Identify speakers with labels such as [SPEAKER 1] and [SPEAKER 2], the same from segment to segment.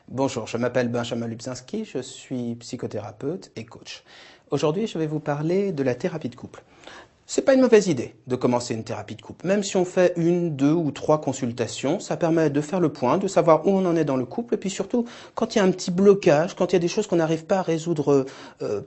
[SPEAKER 1] Bonjour, je m'appelle Benjamin Lubzinski, je suis psychothérapeute et coach. Aujourd'hui, je vais vous parler de la thérapie de couple. C'est pas une mauvaise idée de commencer une thérapie de couple. Même si on fait une, deux ou trois consultations, ça permet de faire le point, de savoir où on en est dans le couple, et puis surtout, quand il y a un petit blocage, quand il y a des choses qu'on n'arrive pas à résoudre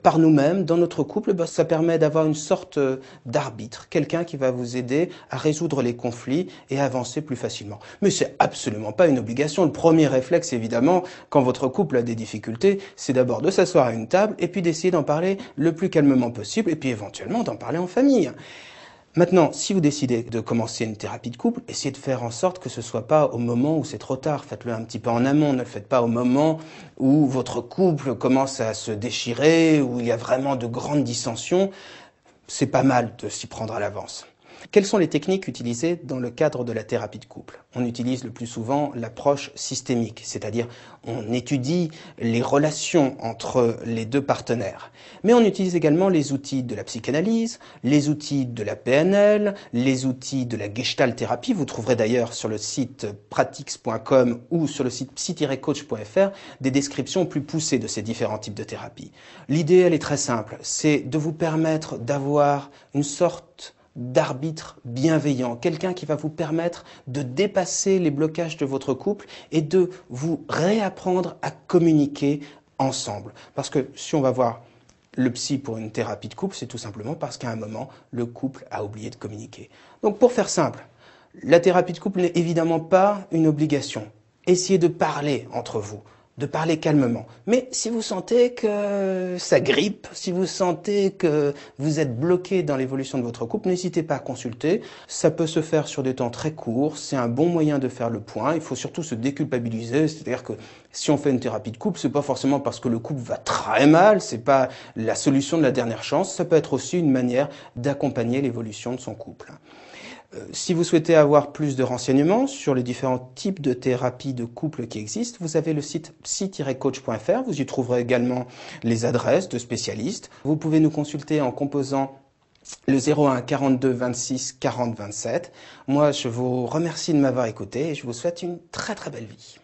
[SPEAKER 1] par nous-mêmes dans notre couple, ça permet d'avoir une sorte d'arbitre, quelqu'un qui va vous aider à résoudre les conflits et à avancer plus facilement. Mais c'est absolument pas une obligation. Le premier réflexe, évidemment, quand votre couple a des difficultés, c'est d'abord de s'asseoir à une table et puis d'essayer d'en parler le plus calmement possible, et puis éventuellement d'en parler en famille. Maintenant, si vous décidez de commencer une thérapie de couple, essayez de faire en sorte que ce soit pas au moment où c'est trop tard. Faites-le un petit peu en amont. Ne le faites pas au moment où votre couple commence à se déchirer, où il y a vraiment de grandes dissensions. C'est pas mal de s'y prendre à l'avance. Quelles sont les techniques utilisées dans le cadre de la thérapie de couple? On utilise le plus souvent l'approche systémique, c'est-à-dire on étudie les relations entre les deux partenaires. Mais on utilise également les outils de la psychanalyse, les outils de la PNL, les outils de la gestalt thérapie. Vous trouverez d'ailleurs sur le site pratix.com ou sur le site psy-coach.fr des descriptions plus poussées de ces différents types de thérapies. L'idée, elle est très simple, c'est de vous permettre d'avoir une sorte d'arbitre bienveillant, quelqu'un qui va vous permettre de dépasser les blocages de votre couple et de vous réapprendre à communiquer ensemble. Parce que si on va voir le psy pour une thérapie de couple, c'est tout simplement parce qu'à un moment, le couple a oublié de communiquer. Donc pour faire simple, la thérapie de couple n'est évidemment pas une obligation. Essayez de parler entre vous, de parler calmement. Mais si vous sentez que ça grippe, si vous sentez que vous êtes bloqué dans l'évolution de votre couple, n'hésitez pas à consulter. Ça peut se faire sur des temps très courts, c'est un bon moyen de faire le point. Il faut surtout se déculpabiliser, c'est-à-dire que si on fait une thérapie de couple, c'est pas forcément parce que le couple va très mal, c'est pas la solution de la dernière chance, ça peut être aussi une manière d'accompagner l'évolution de son couple. Si vous souhaitez avoir plus de renseignements sur les différents types de thérapies de couple qui existent, vous avez le site psy-coach.fr. Vous y trouverez également les adresses de spécialistes. Vous pouvez nous consulter en composant le 01 42 26 40 27. Moi, je vous remercie de m'avoir écouté et je vous souhaite une très très belle vie.